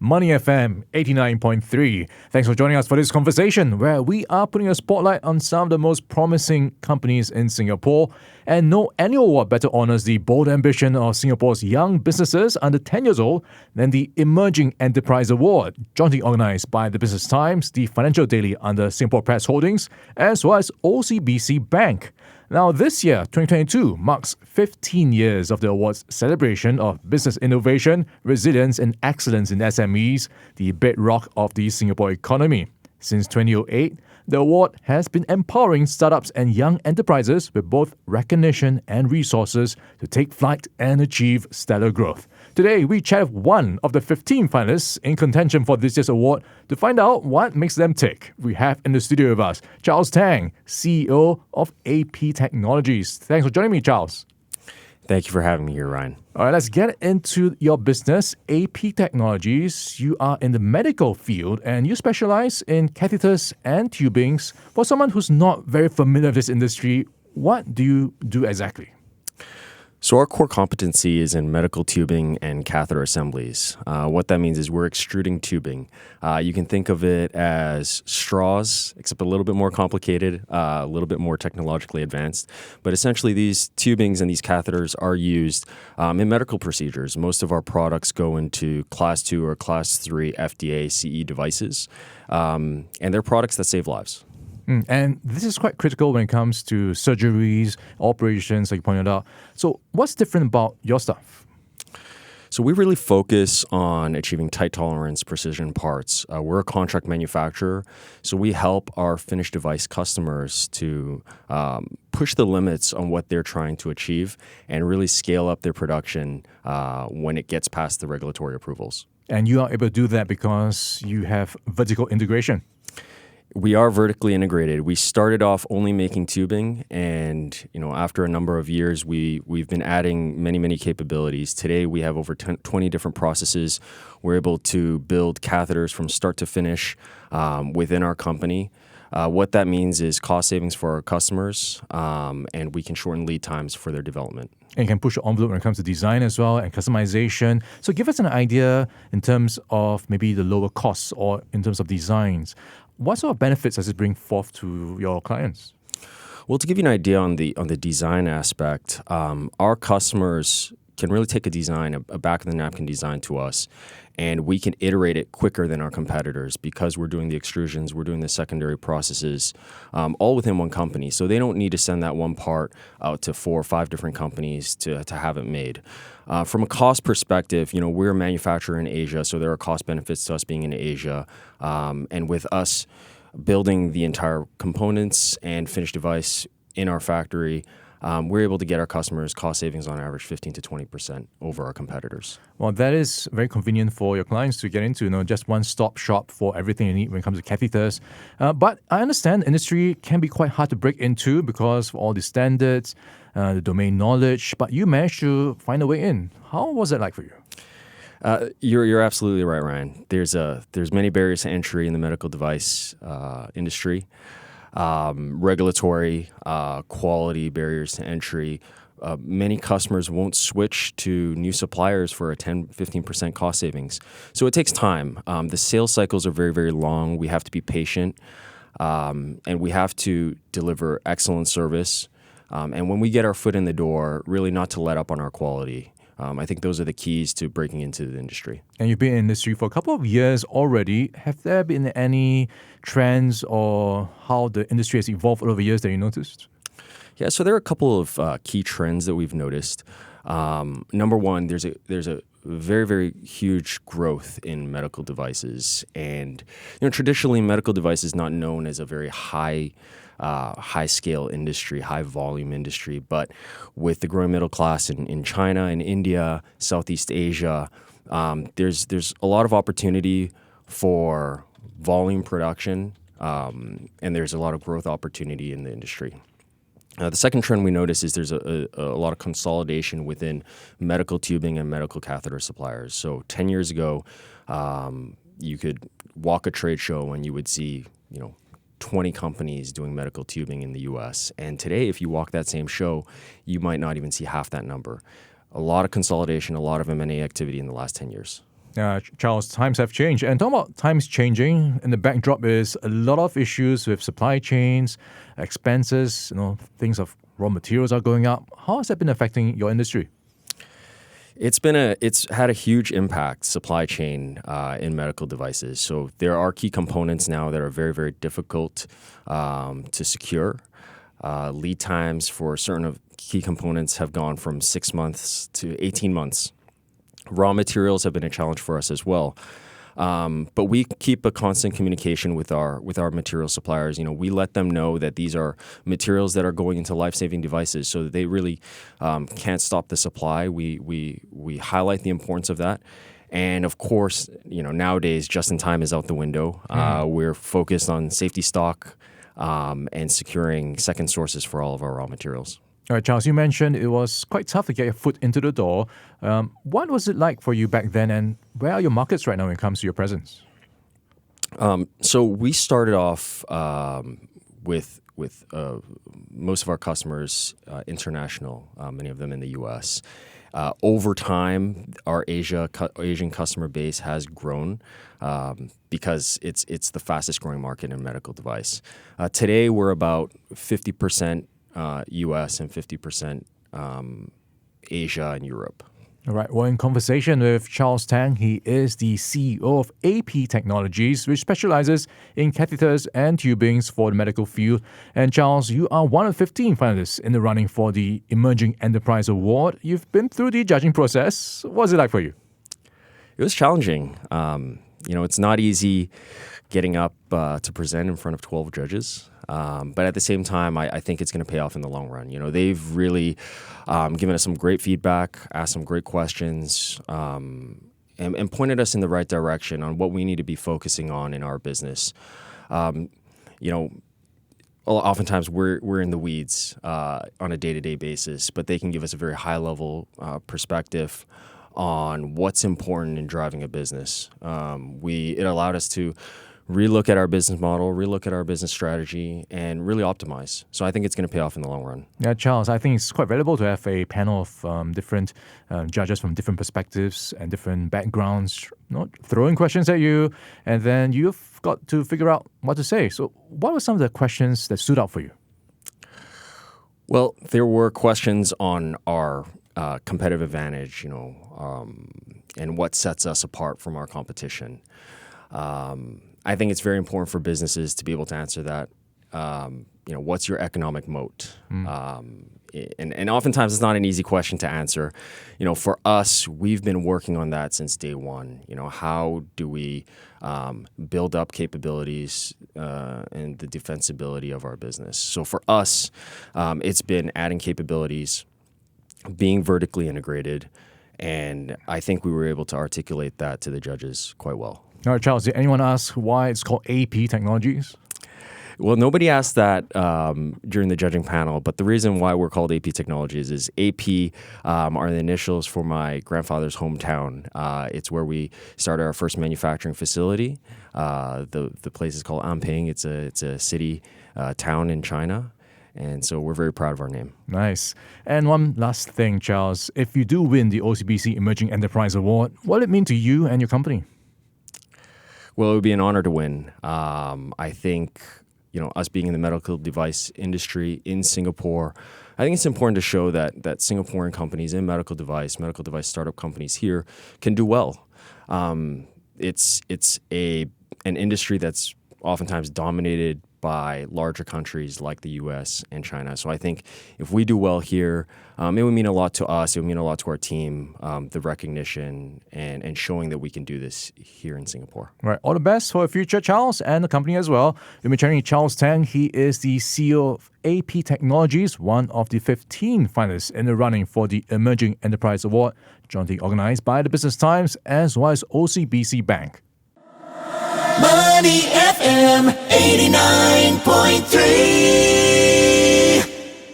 Money FM 89.3. Thanks for joining us for this conversation where we are putting a spotlight on some of the most promising companies in Singapore. And no annual award better honors the bold ambition of Singapore's young businesses under 10 years old than the Emerging Enterprise Award, jointly organized by the Business Times, the Financial Daily under Singapore Press Holdings, as well as OCBC Bank. Now, this year, 2022, marks 15 years of the award's celebration of business innovation, resilience, and excellence in SMEs, the bedrock of the Singapore economy. Since 2008, the award has been empowering startups and young enterprises with both recognition and resources to take flight and achieve stellar growth. Today, we chat with one of the 15 finalists in contention for this year's award to find out what makes them tick. We have in the studio with us Tang, CEO of AP Technologies. Thanks for joining me, Charles. Thank you for having me here, Ryan. All right, let's get into your business, AP Technologies. You are in the medical field and you specialize in catheters and tubings. For someone who's not very familiar with this industry, what do you do exactly? So our core competency is in medical tubing and catheter assemblies. What that means is we're extruding tubing. You can think of it as straws, except a little bit more complicated, a little bit more technologically advanced. But essentially these tubings and these catheters are used in medical procedures. Most of our products go into Class 2 or Class 3 FDA CE devices, and they're products that save lives. And this is quite critical when it comes to surgeries, operations, like you pointed out. So what's different about your stuff? So we really focus on achieving tight tolerance, precision parts. We're a contract manufacturer, so we help our finished device customers to push the limits on what they're trying to achieve and really scale up their production when it gets past the regulatory approvals. And you are able to do that because you have vertical integration. We are vertically integrated. We started off only making tubing, and after a number of years, we've been adding many capabilities. Today, we have over 20 different processes. We're able to build catheters from start to finish within our company. What that means is cost savings for our customers, and we can shorten lead times for their development. And you can push the envelope when it comes to design as well and customization. So give us an idea in terms of maybe the lower costs or in terms of designs. What sort of benefits does it bring forth to your clients? Well, to give you an idea on the design aspect, our customers can really take a design, a back-of-the-napkin design to us, and we can iterate it quicker than our competitors because we're doing the extrusions, we're doing the secondary processes, all within one company. So they don't need to send that one part out to 4 or 5 different companies to have it made. From a cost perspective, we're a manufacturer in Asia, so there are cost benefits to us being in Asia. And with us building the entire components and finished device in our factory, we're able to get our customers cost savings on average 15 to 20% over our competitors. Well, that is very convenient for your clients to get into, just one-stop shop for everything you need when it comes to catheters. But I understand the industry can be quite hard to break into because of all the standards, the domain knowledge, but you managed to find a way in. How was that like for you? You're absolutely right, Ryan. There's many barriers to entry in the medical device industry. Regulatory, quality barriers to entry. Many customers won't switch to new suppliers for a 10-15% cost savings. So it takes time. The sales cycles are very, very long. We have to be patient, and we have to deliver excellent service. And when we get our foot in the door, really not to let up on our quality. I think those are the keys to breaking into the industry. And you've been in the industry for a couple of years already. Have there been any trends or how the industry has evolved over the years that you noticed? Yeah, so there are a couple of key trends that we've noticed. Number one, there's a very, very huge growth in medical devices. And traditionally, medical device is not known as a very high-scale industry, high-volume industry. But with the growing middle class in China and India, Southeast Asia, there's a lot of opportunity for volume production, and there's a lot of growth opportunity in the industry. The second trend we notice is there's a lot of consolidation within medical tubing and medical catheter suppliers. So 10 years ago, you could walk a trade show and you would see, 20 companies doing medical tubing in the U.S. And today, if you walk that same show, you might not even see half that number. A lot of consolidation, a lot of M&A activity in the last 10 years. Charles, times have changed. And talking about times changing, and the backdrop is a lot of issues with supply chains, expenses, things of raw materials are going up. How has that been affecting your industry? It's had a huge impact, supply chain in medical devices. So there are key components now that are very, very difficult to secure. Lead times for certain of key components have gone from 6 months to 18 months. Raw materials have been a challenge for us as well. But we keep a constant communication with our material suppliers. We let them know that these are materials that are going into life-saving devices, so that they really can't stop the supply. We highlight the importance of that. And of course, nowadays, just-in-time is out the window. We're focused on safety stock and securing second sources for all of our raw materials. All right, Charles, you mentioned it was quite tough to get your foot into the door. What was it like for you back then, and where are your markets right now when it comes to your presence? So we started off with most of our customers international, many of them in the U.S. Over time, our Asian customer base has grown because it's the fastest growing market in medical device. Today, we're about 50% U.S. and 50% Asia and Europe. All right. Well, in conversation with Charles Tang, he is the CEO of AP Technologies, which specializes in catheters and tubings for the medical field. And Charles, you are one of 15 finalists in the running for the Emerging Enterprise Award. You've been through the judging process. What was it like for you? It was challenging. It's not easy getting up to present in front of 12 judges. But at the same time, I think it's going to pay off in the long run. They've really given us some great feedback, asked some great questions, and pointed us in the right direction on what we need to be focusing on in our business. Oftentimes we're in the weeds on a day-to-day basis, but they can give us a very high-level perspective on what's important in driving a business. It allowed us to relook at our business model, relook at our business strategy, and really optimize. So I think it's going to pay off in the long run. Yeah, Charles, I think it's quite valuable to have a panel of different judges from different perspectives and different backgrounds, throwing questions at you, and then you've got to figure out what to say. So what were some of the questions that stood out for you? Well, there were questions on our competitive advantage, and what sets us apart from our competition. I think it's very important for businesses to be able to answer that. What's your economic moat? And oftentimes it's not an easy question to answer. For us, we've been working on that since day one. How do we build up capabilities and the defensibility of our business? So for us, it's been adding capabilities, being vertically integrated, and I think we were able to articulate that to the judges quite well. All right, Charles, did anyone ask why it's called AP Technologies? Well, nobody asked that during the judging panel, but the reason why we're called AP Technologies is AP are the initials for my grandfather's hometown. It's where we started our first manufacturing facility. The place is called Anping. It's a city, town in China. And so we're very proud of our name. Nice. And one last thing, Charles. If you do win the OCBC Emerging Enterprise Award, what will it mean to you and your company? Well, it would be an honor to win. I think, us being in the medical device industry in Singapore, I think it's important to show that Singaporean companies in medical device startup companies here can do well. It's an industry that's oftentimes dominated by larger countries like the U.S. and China. So I think if we do well here, it would mean a lot to us. It would mean a lot to our team, the recognition and showing that we can do this here in Singapore. Right. All the best for the future, Charles, and the company as well. We've been chatting with Charles Tang. He is the CEO of AP Technologies, one of the 15 finalists in the running for the Emerging Enterprise Award, jointly organized by the Business Times as well as OCBC Bank. Money FM 89.3